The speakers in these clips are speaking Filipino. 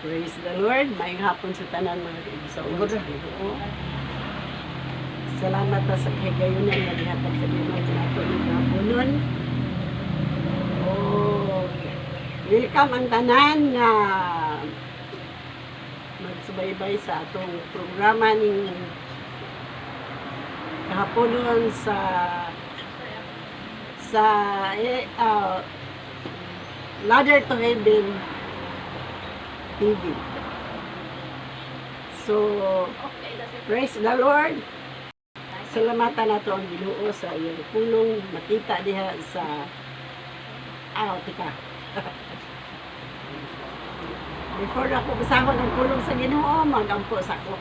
Praise the Lord. Maayong hapon sa tanan mga kaibigan sa Ginoo. Salamat ta sa kagayonan nga gihatag sa Ginoo sa ato ng haponon. Oh, welcome ang tanan nga magsubaybay sa atong programa ning haponon sa Ladder to Heaven TV. So, praise the Lord. Salamatan nato ang Ginoo sa iyang pulong makita diha sa tika. Before ako basahon ang pulong sa Ginoo, magampo sa ko.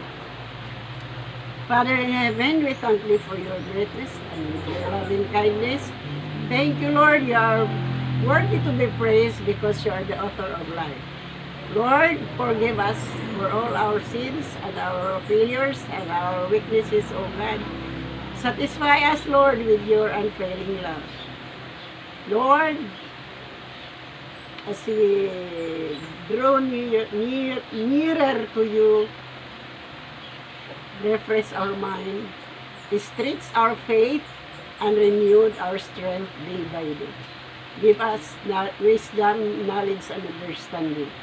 Father in heaven, we thank you for your greatness and your loving kindness. Thank you, Lord. You are worthy to be praised because you are the author of life. Lord, forgive us for all our sins and our failures and our weaknesses, O God. Satisfy us, Lord, with your unfailing love. Lord, as we draw nearer to you, refresh our mind, stretch our faith, and renew our strength day by day. Give us wisdom, knowledge, and understanding.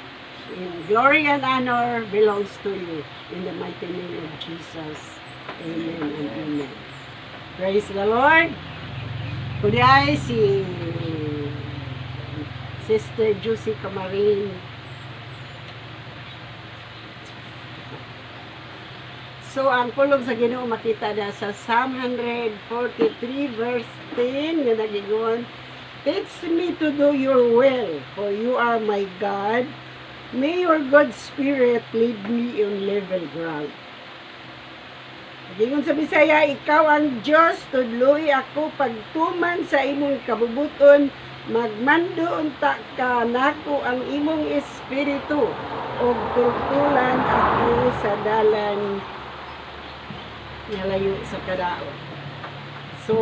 In glory and honor belongs to you. In the mighty name of Jesus. Amen and amen. Praise the Lord. Kundi ay si Sister Juicy Camarin. So, ang pulong sa Ginoo makita na sa Psalm 143 verse 10 nga nagingon, teach me to do your will, for you are my God. May your good spirit lead me on level ground. Gingon sa Bisaya, ikaw ang Diyos, tudloy ako pagtuman sa imong kabubuton, magmando unta ka nako ang imong espiritu, o tutulan ako sa dalan nalayo sa kadaot. So,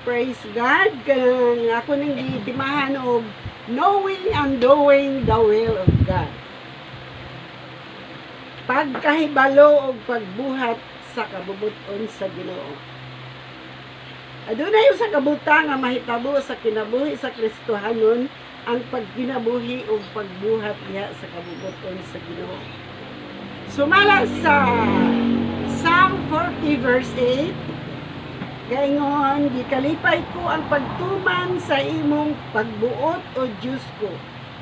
praise God, kang ako nang gitimahan og knowing and doing the will of God. Pagkahibalo o pagbuhat sa kabubuton sa Ginoo. Adunay sa kabutang nga mahitabo sa kinabuhi sa Kristohanon ang pagkinabuhi o pagbuhat diha sa kabubuton sa Ginoo. Sumala sa Psalm 40 verse 8, gaingon, gikalipay ko ang pagtuman sa imong pagbuot o Diyos ko,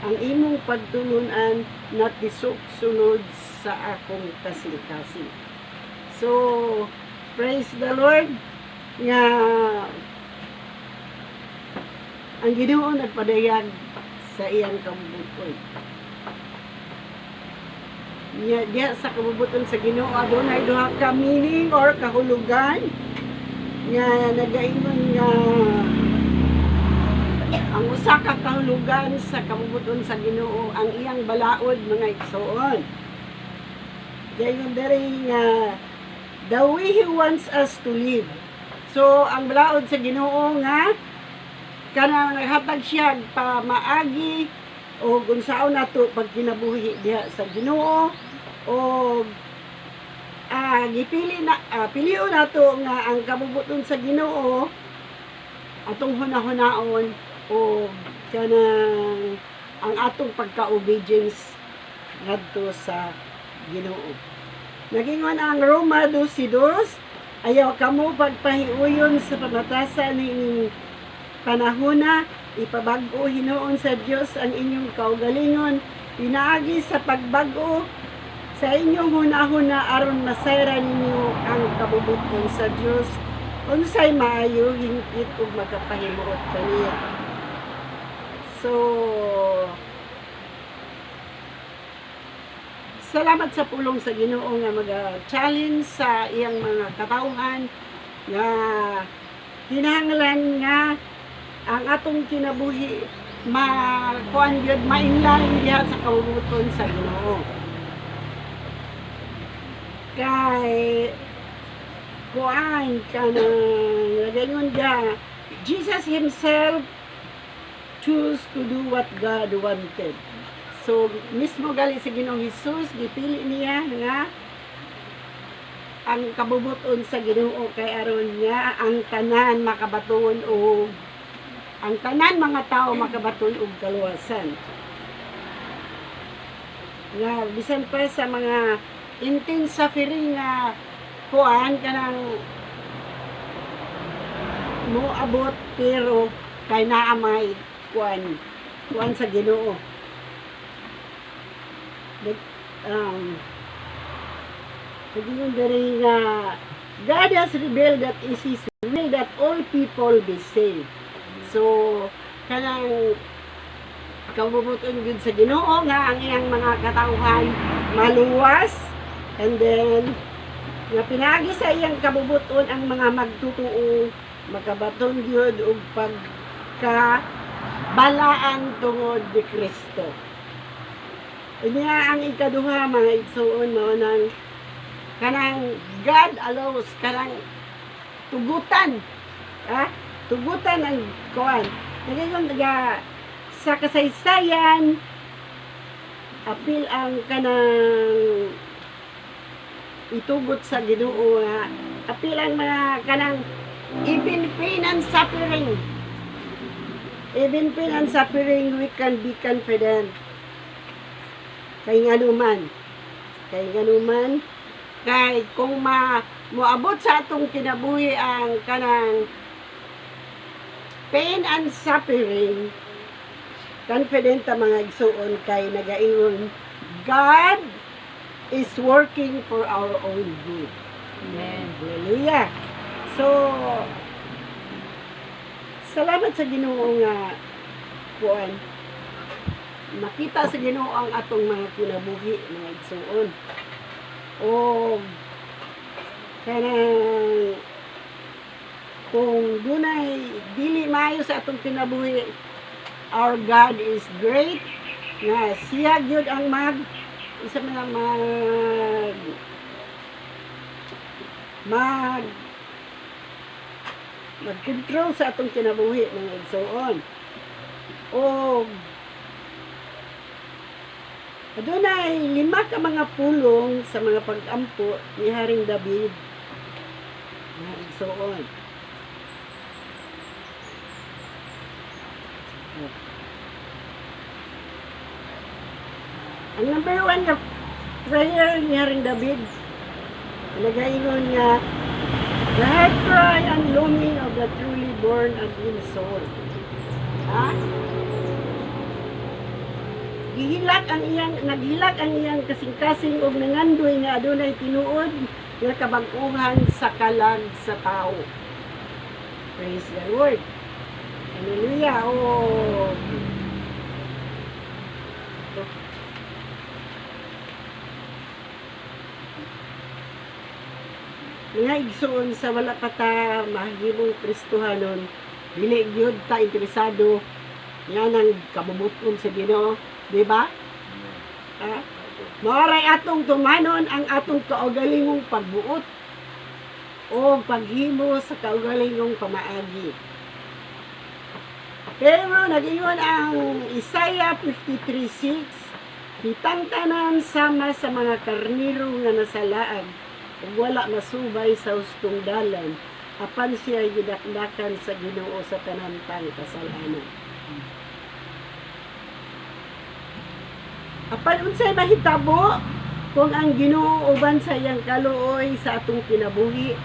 ang imong pagtulunan na tisok sunod sa akong kasing-kasing. So, praise the Lord nga ang Ginoo nagpadayag sa iyang kabubuton. Diya sa kabubuton sa Ginoo adunay duha ka meaning or kahulugan nga nagaingon nga ang usa ka kahulugan sa kabubuton sa Ginoo ang iyang balaod mga igsoon. Gayon diri nga the way He wants us to live. So ang balaod sa Ginoo nga kanang naghatag siya pa maagi o unsaon nato pagkinabuhi diha sa Ginoo o pilion nato nga ang kabubuton sa Ginoo atong hunahunaon o kanang ang atong pagka-obedience ngadto sa Ginoo. Nagingon ang Roma 12:2, ayaw kamo pagpahiuyon sa pamatasan ning panahona, ipabag-o hinuon sa Dios ang inyong kaugalingon, pinaagi sa pagbago sa inyong hunahuna aron masayra ninyo ang kabubuton sa Dios unsay maayo hingpit ug magkapahimuot kaniya. So, salamat sa pulong sa Ginoo nga mag-challenge sa iyang mga katawhan nga hinahanglan nga ang atong kinabuhi makuan gyud mainlan diha sa kabubuton sa Ginoo. Kay kuan kanang lagayon dia Jesus himself choose to do what God wanted. So mismo gali sa Ginoong Hesus gipili niya nga ang kabubuton sa Ginoo kay aron niya ang tanan makabaton o ang tanan mga tao makabaton og kaluwasan. Nga bisan pa sa mga intense suffering nga kuan kanang mo abot pero kay naa may kuan sa Ginoo. Sabihin dari nga God has revealed that is His will that all people be saved. So kanang kabubuton gud sa Ginoo nga ang iyang mga katauhan maluwas, and then nga pinagi sa iyang kabubuton ang mga magtutuo makabaton gyud og pagkabalaan tungod ni Kristo. Inya ang ikaduha mga igsuon mo nang kanang God allows kanang tugutan, tugutan ang kuan. Ngayon sa kasaysayan apil ang kanang itugot sa Ginoo nga apil ang mga kanang even pain and suffering we can be confident kay nganuman kay kung moabot sa atong kinabuhi ang kanang pain and suffering, confident ang mga igsuon kay nagaingon God is working for our own good. Amen. Hallelujah. So salamat sa Ginoo nga kuan makita sa Ginoo ang atong mga kinabuhi mga igsuon. O kanang kung dunay dili maayo sa atong kinabuhi, our God is great nga siya gyud ang isa man mag-control sa atong kinabuhi mga igsuon. O adunay 5 ka mga pulong sa mga pag-ampo ni Haring David mga igsuon. Ang number 1 na prayer ni Haring David, nagaingon nga, the heart cry and longing of the truly born again soul. Naghilak ang iyang kasing-kasing og nangandoy nga adunay tinuod nga kabag-uhan sa kalag sa tao. Praise the Lord. Hallelujah. Nga igsuon sa wala pa ta mahimong Kristohanon, dili gyud ta interesado yan ang kabubuton sa Ginoo, di ba? Maoray atong tumanon ang atong kaugalingong pagbuot o paghimo sa kaugalingong pamaagi. Pero nag-ingon ang Isaiah 53:6, kitang tanan sama sa mga karniro nga nasalaan ug wala masubay sa hustong dalan apan siya gidakdakan sa Ginoo sa tanantang kasalanan. Apan unsay mahitabo kung ang Ginoo uban sa iyang kaluoy sa atong kinabuhi.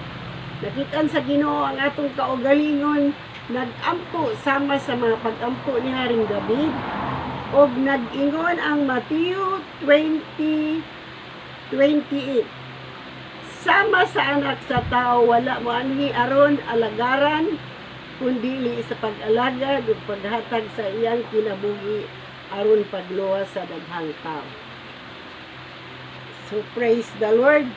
Nakitaan sa Ginoo ang atong kaugalingon, nag-ampo sama sa mga pag-ampo ni Haring David, og nag-ingon ang Mateo 20:28. Sama sa anak sa tao wala mo anhi aron alagaran kundi sa pag-alagad ug paghatag sa iyang kinabuhi aron pagluwas sa daghang tao. So praise the Lord.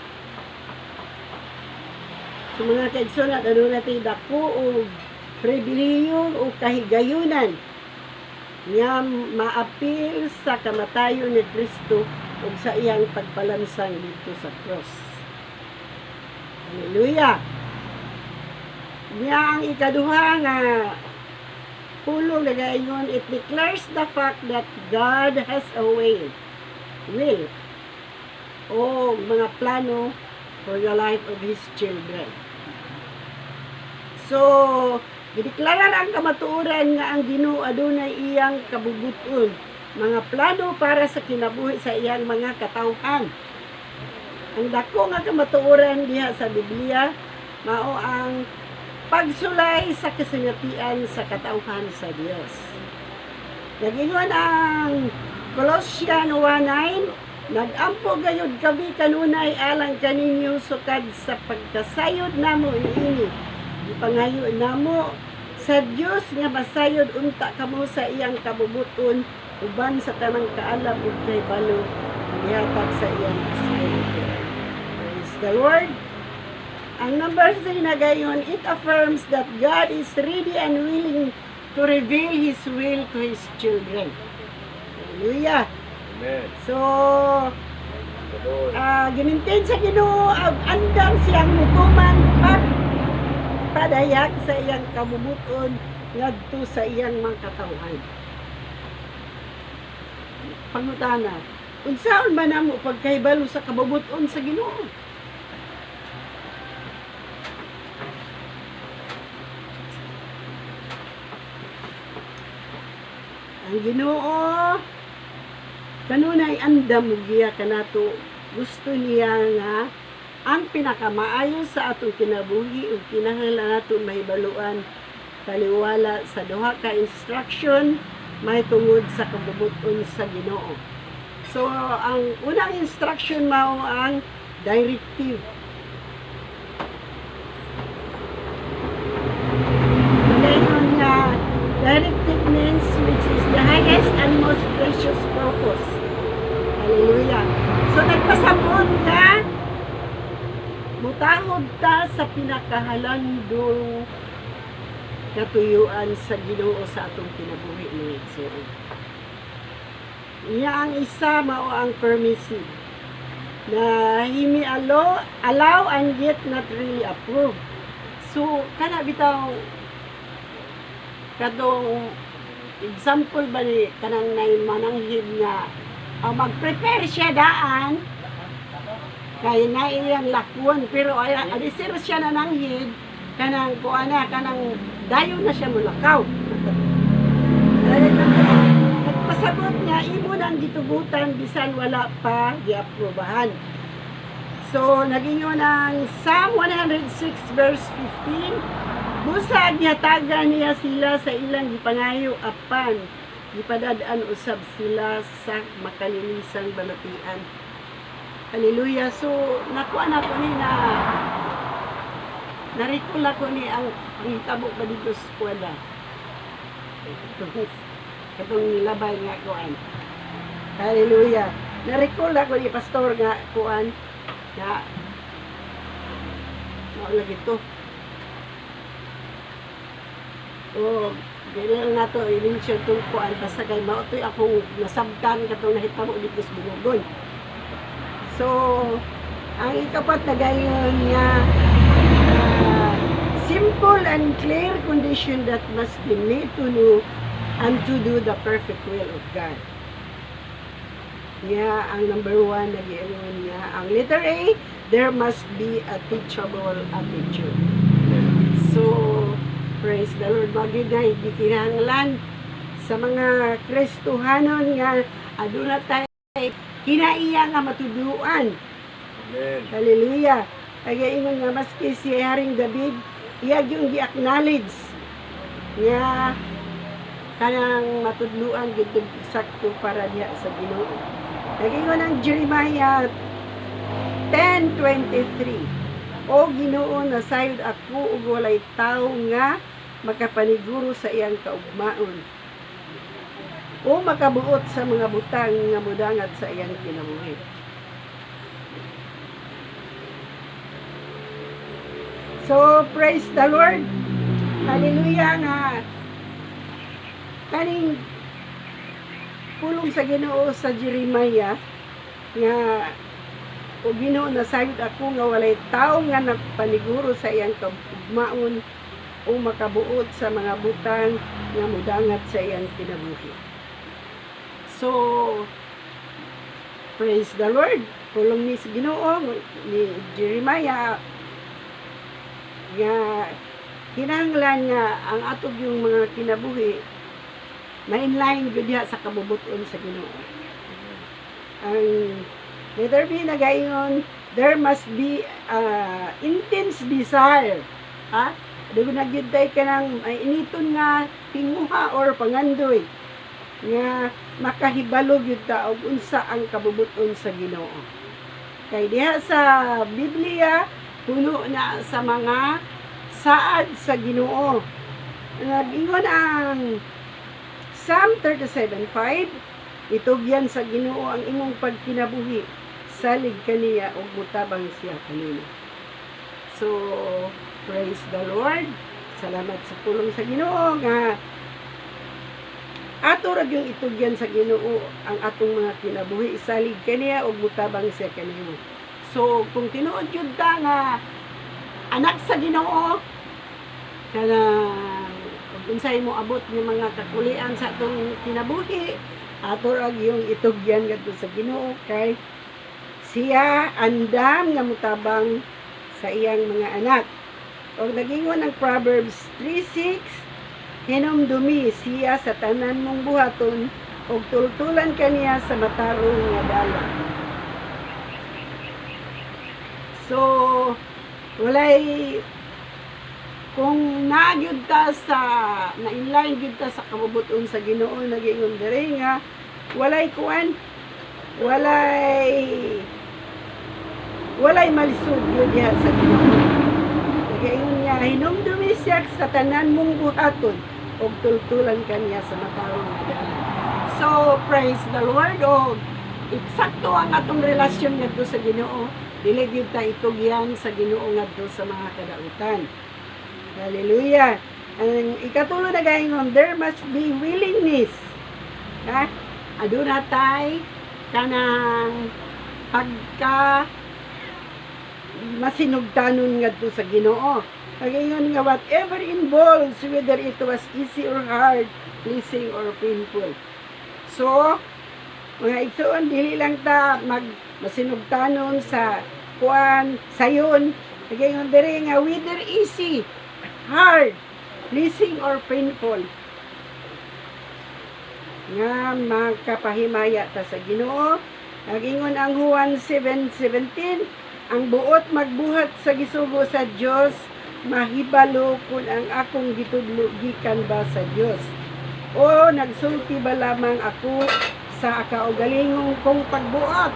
So mga kaigsoon, ano natin dako o pribilehiyo o kahigayunan nga maapil sa kamatayon ni Kristo o sa iyang pagpalansang dito sa cross. Hallelujah! Nga ang ikaduha nga pulong nagaingon, it declares the fact that God has a will o mga plano for the life of His children. So, gideklara ang kamatuoran nga ang Ginoo adunay iyang kabubuton, mga plano para sa kinabuhi sa iyang mga katawhan. Ang dako nga kamatuoran diha sa Biblia mao ang pagsulay sa kasinatian sa katawhan sa Dios. Nagingon ang Colossians 1:9, nag-ampo gayud kami kanunay alang kaninyo sukad sa pagkasayod namo niini. Ipangayo namo sa Dios nga masayod unta kamo sa iyang kabubuton uban sa tanang kaalab ug kay balo gihatag sa iyang espiritu. Praise the Lord. Ang number 3 na gayon, it affirms that God is ready and willing to reveal His will to His children. Hallelujah. Amen. So, ginintin sa Ginoo andam siyang mutuman padayak sa iyang kabubuton ngadto sa iyang mga katawhan. Pangutana, unsaon man namo pagkahibalo sa kabubuton sa Ginoo? Ang Ginoo kanunay andam giya kanato, gusto niya nga ang pinakamaayo sa atong kinabuhi ug kinahanglan nato mahibaluan taliwala sa duha ka instruction mahitungod sa kabubuton sa Ginoo. So ang unang instruction mao ang directive. Ngayon nga directive means which is the highest and most precious purpose. Hallelujah. So nagpasabot ka, mutahod ta sa pinakahalandong katuyuan sa Ginoo sa atong kinabuhi mga igsoon. Iya ang isa mao ang permissive na himi allow and yet not really approve. So kana bitaw kadong example ba ni kanang nay mananghid nga mag-prepare siya daan kay na iyang lakuan pero adisir siya nananghid kanang kuana kanang dayon na siya mulakaw. Nagpasabot niya imo nang gitugutan bisan wala pa giaprobahan. So nagingon ang Psalm 106 verse 15, busa gihatagan niya sila sa ilang gipangayo apan gipadad-an usab sila sa makalilisang balatian. Hallelujah. So nakuha na ko ni na narikula ko ni ang hitabo ba dito sa eskwela. Katong nilabay nga kuan. Hallelujah. Narikula ko ni pastor nga kuan na lagi to. O, ganyan na to, i-mention itong kuan, basta kay mautoy akong nasabtan katong nahitamo dito sa Bunugon. So, ang ikapat na gayon nga, simple and clear condition that must be made to know and to do the perfect will of God. Nga, ang number 1 na gayon nga, ang letter A, there must be a teachable attitude. So, praise the Lord, magigay gikinahanglan sa mga Kristohanon nga aduna tayo kinaiya nga matuduan. Amen. Hallelujah. Kaya ingon nga maski si Haring David, iya yung gi-acknowledge nga kanang matudluan gid sakto para diha sa Ginoo. Kaya ingon ang Jeremiah 10:23. O Ginoo, nasayod ako ug walay tawo nga makapaniguro sa iyang kaugmaon o makabuot sa mga butang nga mudangat sa iyang kinabuhi. So praise the Lord. Hallelujah nga kaning pulong sa Ginoo sa Jeremiah nga o Ginoo, nasayod ako nga walay tawo nga nagpaniguro sa iyang kaugmaon o makabuot sa mga butang nga mudangat sa iyang kinabuhi. So, praise the Lord. Pulong ni si Ginoo ni Jeremiah nga kinahanglan nga ang atog yung mga kinabuhi ma-inline gyud diha sa kabubuton sa Ginoo. Ang letter B nagaingon, there must be intense desire. Ha? Dugo na gyud tay kanang initon nga tinguha or pangandoy nga makahibalo gyud ta og unsa ang kabubuton sa Ginoo. Kay diha sa Biblia puno na sa mga saad sa Ginoo. Nag-ingon ang Psalm 37:5, itugyan sa Ginoo ang imong pagkinabuhi, salig kaniya og mutabang siya kanimo. So, praise the Lord. Salamat sa pulong sa Ginoo nga ato ra gyud itugyan sa Ginoo ang atong mga kinabuhi, salig kaniya og mutabang siya kanimo. So, kung tinuod yun ta nga anak sa Ginoo, kanang unsay mo abot ng mga kakulian sa atong kinabuhi, ato ra yung itugyan ngadto sa Ginoo kay siya andam nga mutabang sa iyang mga anak. Og nagingon ang Proverbs 3:6, hinumdumi siya sa tanan mong buhaton og tultulan kaniya sa matarong nga dala. So, walay kung nagyud ta sa na-inline gyud ta sa kabubuton sa Ginoo, nagingon diri nga walay kuan, walay malisud gyud diha sa Ginoo. Nagingon niya, hinumdumi siya sa tanan mong buhaton og tultulan kaniya sa matarong nga dala. So, praise the Lord. Og eksakto ang atong relasyon ngadto sa Ginoo. Dili gyud ta itugyan sa Ginoo ngadto sa mga kadautan. Hallelujah. Ang ikatulo na gaingon, there must be willingness. Ha? Aduna tay kanang pagka masinugtanon ngadto sa Ginoo. Gaingon nga whatever involves, whether it was easy or hard, pleasing or painful. So, mga igsoon, dili lang ta masinugtanon sa kuan, sayon. Gaingon diri nga whether easy, hard, pleasing or painful, nga magkapahimaya ta sa Ginoo. Nagingon ang Juan 7:17, ang buot magbuhat sa gisugo sa Dios, mahibalo kun ang akong gitudlo gikan ba sa Dios, o nagsulti ba lamang ako sa kaugalingong kong pagbuot.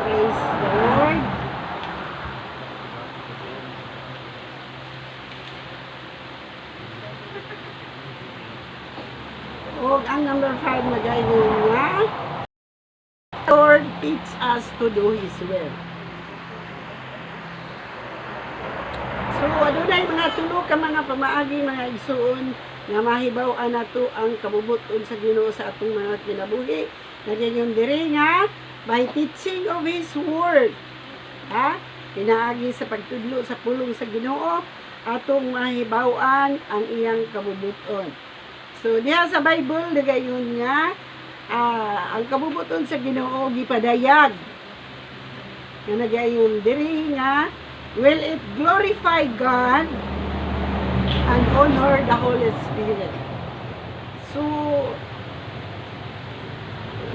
Praise the Lord. O ang number 5 na gayon nga, Lord teach us to do His will. So, adunay mga tulo ka mga pamaagi, mga igsuon, nga mahibaw-an nato ang kabubuton sa Ginoo sa atong mga kinabuhi. Nagyan diri nga, by teaching of His Word. Ha? Pinaagi sa pagtudlo sa pulong sa Ginoo, atong mahibaw-an ang iyang kabubuton. So, diha sa Bible, nagayon nga, ang kabubuton sa Ginoo gipadayag. Nga nagayon diri nga, will it glorify God and honor the Holy Spirit. So,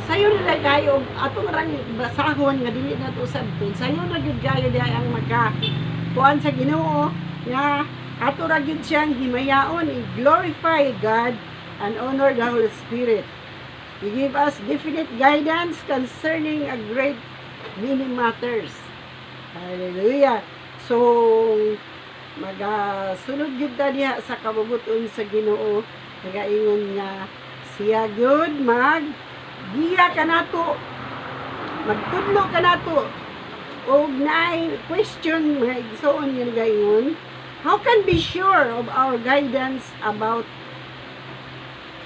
sayo na kayo, atong rang basahon nga dili na to sabton, sayo na gyud kayo diha ang magkakuan sa Ginoo nga ato ra gyud siyang himayaon, i-glorify God and honor the Holy Spirit. He give us definite guidance concerning a great many matters. Hallelujah. So, magasunod gyud ta diha sa kabubuton sa Ginoo, nagaingon nga siya gyud giya kanato, magtudlo kanato, og naay question mga igsoon nga nagaingon, how can be sure of our guidance about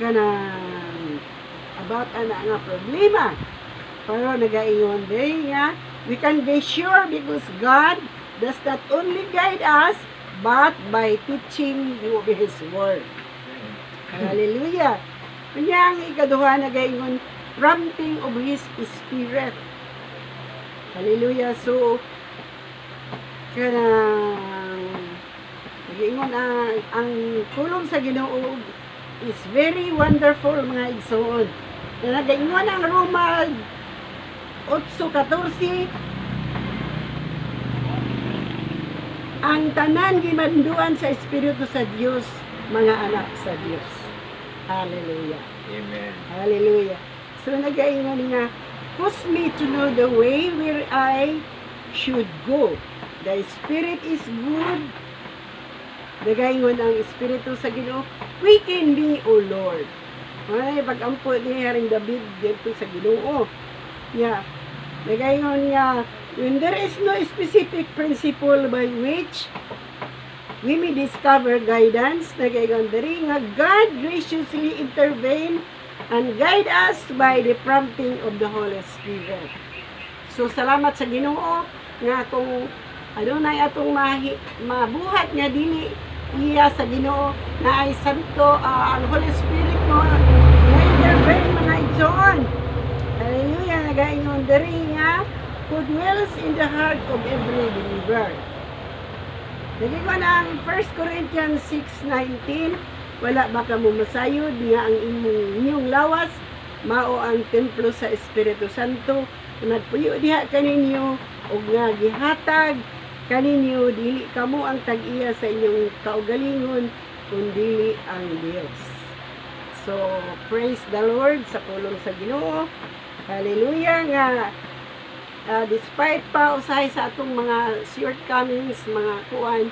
ana nga problema? Pero nagaingon din nga, we can be sure because God does not only guide us, but by teaching you His word. Hallelujah. Kanya ang ikaduha na gayon, prompting of His Spirit. Hallelujah. So, kanang gayon ang pulong sa Ginoo is very wonderful mga igsoon. Na gayon ang Roma 8:14, ang tanan gimanduan sa Espiritu sa Dios, mga anak sa Dios. Hallelujah. Amen. Hallelujah. So nagaingon nga, cause me to know the way where I should go. The Spirit is good. Nagaingon ang Espiritu sa Ginoo, quicken me, O Lord. Ay, pag-ampo ni Haring David dito sa Ginoo. Yeah. Nagaingon nga, when there is no specific principle by which we may discover guidance, nagaingon diri nga God graciously intervene and guide us by the prompting of the Holy Spirit. So, salamat sa Ginoo nga kung adunay atong mabuhat nga dili iya sa Ginoo na ay santo ang Holy Spirit mo na intervene mga igsoon. Hallelujah. Nagaingon diri nga who dwells in the heart of every believer. Nagaingon ang 1 Corinthians 6:19, wala ba ka mo masayod nga ang inyong lawas mao ang templo sa Espiritu Santo nagpuyo diha kaninyo ug nga gihatag kaninyo, dili kamo ang tag-iya sa inyong kaugalingon kundi ang Dios. So, praise the Lord sa pulong sa Ginoo. Hallelujah nga despite pa usahay sa atong mga shortcomings, mga kuan,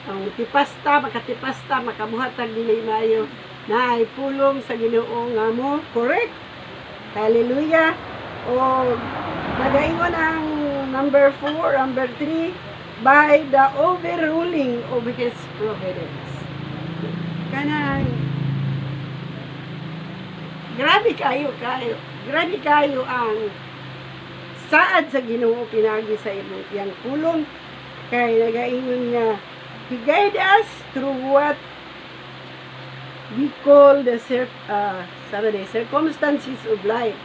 ang makatipasta, makabuhatag dili mayo na ay pulong sa Ginoo nga mo correct. Hallelujah. O nagaingon ang number 3, by the overruling of His providence. Kanang grabe kayo ang saad sa Ginoo pinagi sa imong tiyang pulong kay nagaingon nga He guide us through what we call the circumstances of life.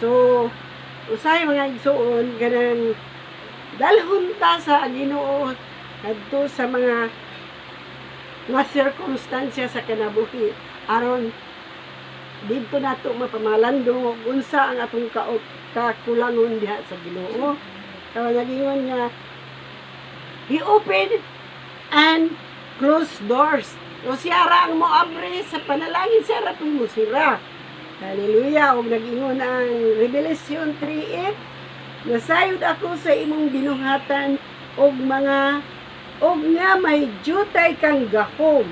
So, usay mga igsoon ganang dalhon ta sa Ginoo adto sa mga circumstansya sa kinabuhi aron dito nato mapamalandong unsa ang atong kakulangon diha sa Ginoo. Kaya nagingon nga He opened and closed doors. O siya ra ang moabre sa panalangin, siya ra pong musira. Hallelujah. O nagingon ang Revelation 3:8, nasayod ako sa imong binuhatan og nga may jutay kang gahom.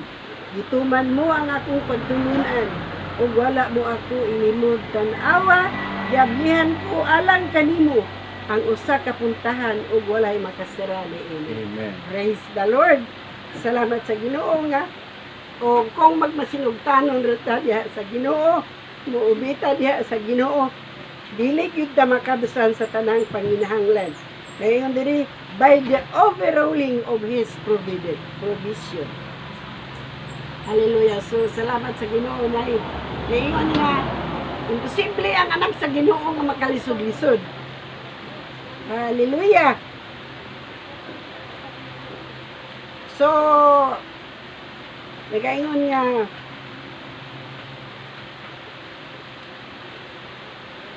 Gituman mo ang akong pagtulunan ug wala mo ako inimod tan-awa, yablihan ko alang kanimo ang usa ka puntahan ug walay makasira niini. Amen. Praise the Lord. Salamat sa Ginoo nga o kung magmasinugtanon rita diha sa Ginoo, muubita diha sa Ginoo, dili gyud ta makabisan sa tanang panginahanglan. Dayon diri by the overruling of His provision. Hallelujah. So salamat sa Ginoo na ngayon nga imposible ang anak sa Ginoo nga makalisod-lisod. Hallelujah. So nagaingon nga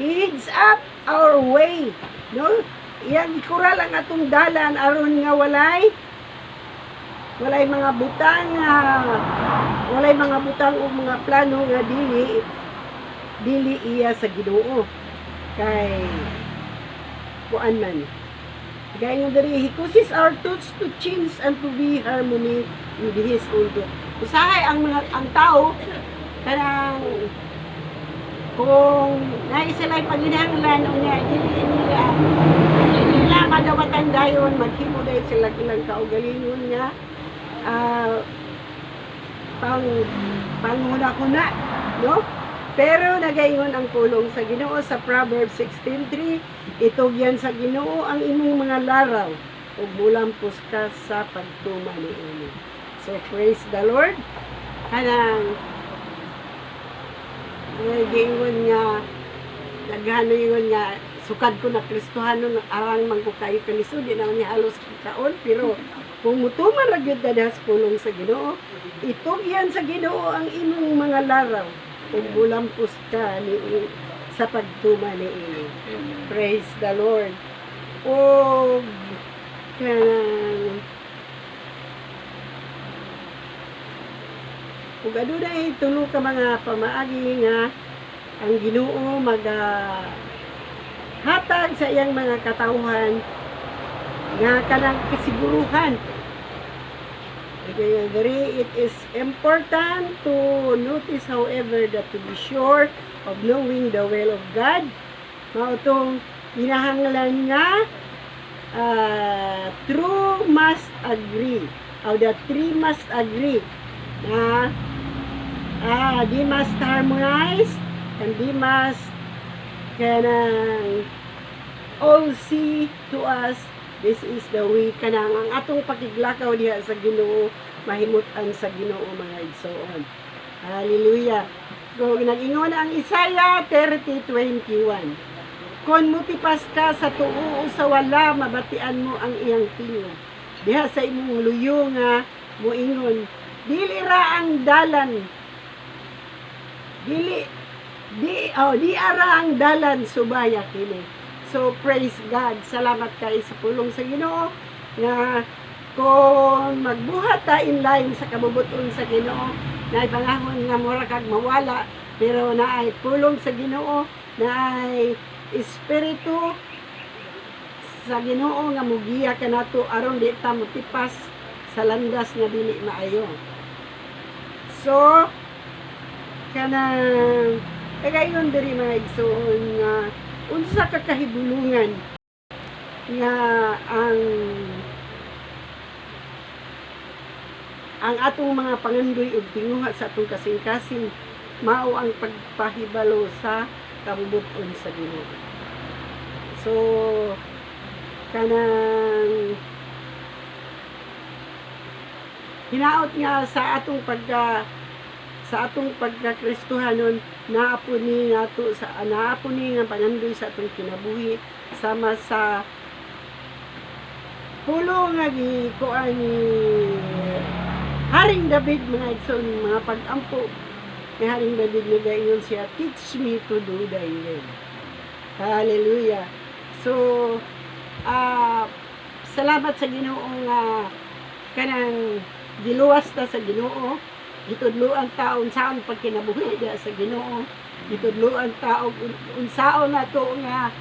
He leads up our way, no? Iyang ikural ang atong dalan aron nga walay mga butang o mga plano nga dili iya sa Ginoo kay kuan man. Gayon diri He causes our thoughts to change and to be harmony with His own thought. Usahay ang tao kanang kung naisalay panginahanglan o niya dili nila madawatan dayon maghimo dahil sila ilang kaugalingon nga panghuna-huna, no? Pero nagaingon ang pulong sa Ginoo sa Proverbs 16:3, itugyan sa Ginoo ang imong mga laraw ug mulampos ka sa pagtuma niini. So praise the Lord. Kanang giingon nga daghan ingon nga sukad ko na Kristohanon arang man ko kayo kalisod di naman ni halos kaon pero kung mutuman ra gyud ka sa pulong sa Ginoo itugyan sa Ginoo ang imong mga laraw kung mulampos ka ni sa pagtuma niini. Praise the Lord. O kanang ug adunay tulo ka mga pamaagi nga ang Ginoo hatag sa iyang mga katawhan nga kanang kasiguruhan. It is important to notice however that to be sure of knowing the will of God. Mao tong kinahanglan nga true must agree. Or the three must agree. They must harmonize and they must kanang all see to us this is the way kanang ang atong pakiglakaw diha sa Ginoo mahimutan sa Ginoo mga igsoon. Hallelujah. So nag-ingon ang Isaiah 30:21. Kon mutipas ka sa tuo sa wala mabatian mo ang iyang tingog. Diha sa imong luyo nga moingon dili ra ang dalan di ara ang dalan subaya kini. So praise God. Salamat kay sa pulong sa Ginoo nga kung magbuhat ta in line sa kabubuton sa Ginoo na panahon nga mura kag mawala pero naay pulong sa Ginoo naay espiritu sa Ginoo nga mugiya kanato aron di ta motipas sa landas nga dili maayo. So kanang kagayon diri mga igsoon nga unsa ka kahibulungan nga ang atong mga pangandoy ug tinguha sa atong kasing-kasing mao ang pagpahibalo sa kabubuton sa Ginoo. So kanang hinaot nga sa atong pagkakristohanon naapuni nato sa naapuni nga pangandoy sa atong kinabuhi sama sa pulong nga gikuan ni Haring David mga igsoon mga pag-ampo ni Haring David nga gayon siya teach me to do thy will. Hallelujah. So salamat sa Ginoo nga kanang giluwas ta sa Ginoo. Gitudloan ta unsaon pagkinabuhi diha sa Ginoo. Gitudloan ta unsaon nato nga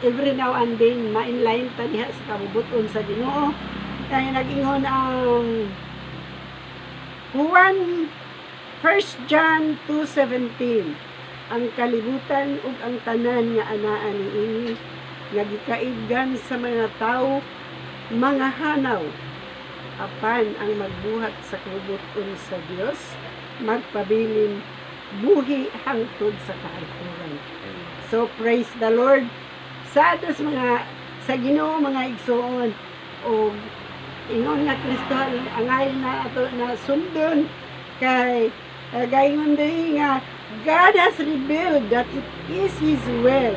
every now and then ma-inline ta diha sa kabubuton sa Ginoo. Kaya nag-ingon ang 1 John 2:17 ang kalibutan ug ang tanan nga anaa niini nga gikaiggan sa mga tawo mga hanaw apan ang magbuhat sa kabubuton sa Dios magpabilin buhi hangtod sa kaayuhan. So praise the Lord sa atos mga sa Ginoo mga igsoon o ingon nga Kristo angay na ato na sundon kay gayon din nga God has revealed that it is His will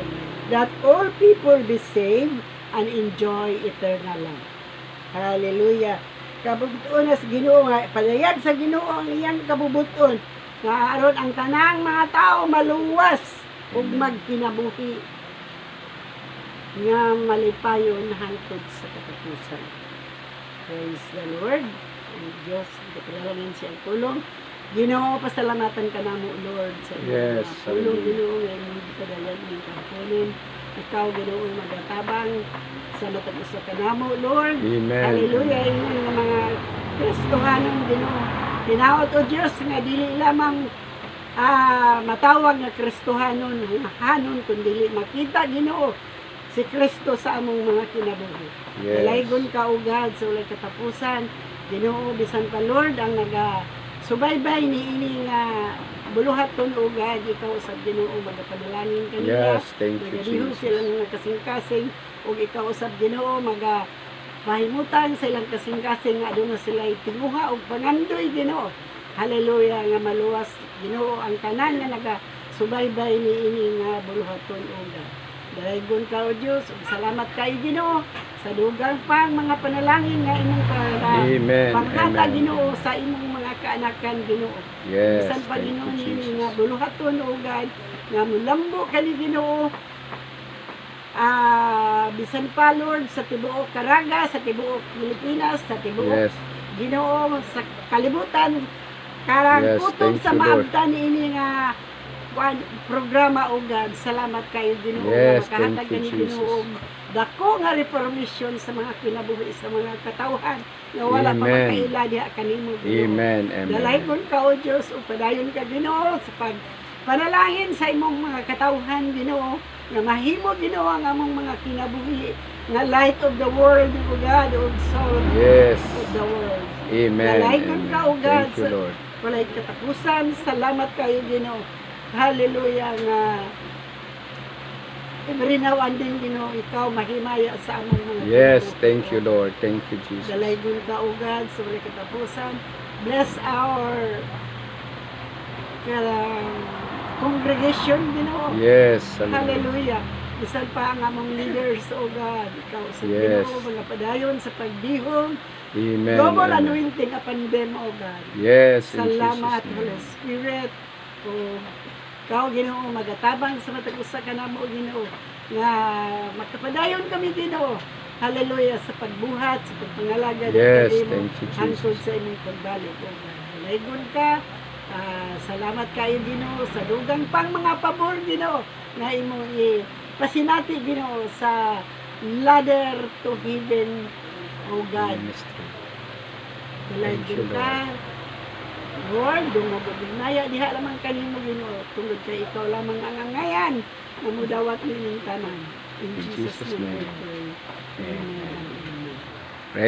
that all people be saved and enjoy eternal life. Hallelujah. Kabubuton sa Ginoo nga palayag sa Ginoo ang iyang kabubuton nga aron ang tanang mga tao maluwas ug magkinabuhi nga malipayon hangtod sa katapusan. Praise the Lord. Ang Diyos, kapilalanin siyang tulong. Ginoo, pasalamatan ka na mo, Lord, sa iyong tulong, Ginoo, ngayon hindi ka dalan ng kapunin. Ikaw, Ginoo, magatabang sa matag-usa ka na mo, Lord. Amen. Hallelujah. Yung mga Kristohanon, Ginoo. Tinaot o Diyos, nga dili lamang matawag na Kristohanon, hanon, kundi makita, Ginoo, si Kristo sa among mga kinabuhi. Yes. Dalaygon ka o God sa ulay katapusan. Ginoo bisan ka Lord ang subaybay ni ini nga buluhaton o God, ikaw sa Ginoo, magapanalangin kanila. Yes, thank you, Magadihon Jesus. silang kasing-kasing, o ikaw sa Ginoo, pahimutan sa ilang kasing-kasing nga doon na sila tinguha o pangandoy Ginoo. Hallelujah, nga maluwas Ginoo ang tanan nga nagasubaybay ni ini nga buluhaton o God. Daygon ka o Diyos, ug salamat kay Ginoo sa dugang pang mga panalangin nga imong Amen. pangkata Amen. Ginoo sa imong mga kaanakan Ginoo. Yes, Bisan pa thank Ginoo you, nini Jesus. nga buluhaton o God nga mulambo kani Ginoo. Bisan pa Lord sa tibuok Caraga, sa tibuok Pilipinas, sa tibuok Yes, Ginoo sa kalibutan karang Yes, kutob thank sa you, Lord. maabtan ini nga programa o God. Salamat kayo Ginoo Yes, nga makahatag thank you, kani Ginoo dako nga reformation sa mga kinabuhi sa mga katawhan nga wala pa Amen. makaila diha kanimo Ginoo. Amen. Amen. Dalaygon ka o Diyos o padayon ka Ginoo sa panalangin sa imong mga katawhan Ginoo nga mahimo Ginoo ang among mga kinabuhi nga light of the world o God of soul Yes. of the world. Amen. Dalaygon ka o Amen. God Thank you, sa Lord. walay katapusan. Salamat kayo Ginoo. Hallelujah nga every now and then Ginoo ikaw mahimaya sa among mga Yes, kinabuhi, thank you, O Lord. Thank you, Jesus. Dalaygon ka o God sa walay katapusan. Bless our congregation Ginoo. Yes. Hallelujah. Bisan pa ang among leaders o God. Ikaw sa Yes. Ginoo mga padayon sa pagdihom. Amen. Double Amen. anointing upon them o God. Yes, in Salamat Jesus' Holy name. Spirit. O ikaw Ginoo magatabang sa matag usa ka namo Ginoo nga makapadayon kami Ginoo. Hallelujah sa pagbuhat, sa pagpangalaga Yes, ng thank you, hangtod Jesus. sa imong pagbalik o God. Dalaygon ka. Salamat kayo Ginoo sa dugang pang mga pabor Ginoo na imong pasinati Ginoo sa ladder to heaven o God. Ministry. Dalaygon Thank you, ka. Lord, dumugod naya diha lamang kanimo Ginoo tungod kay ikaw lamang ang angayan na mudawat nining tanan. In In Jesus' Jesus' name we name. pray. Amen. Amen.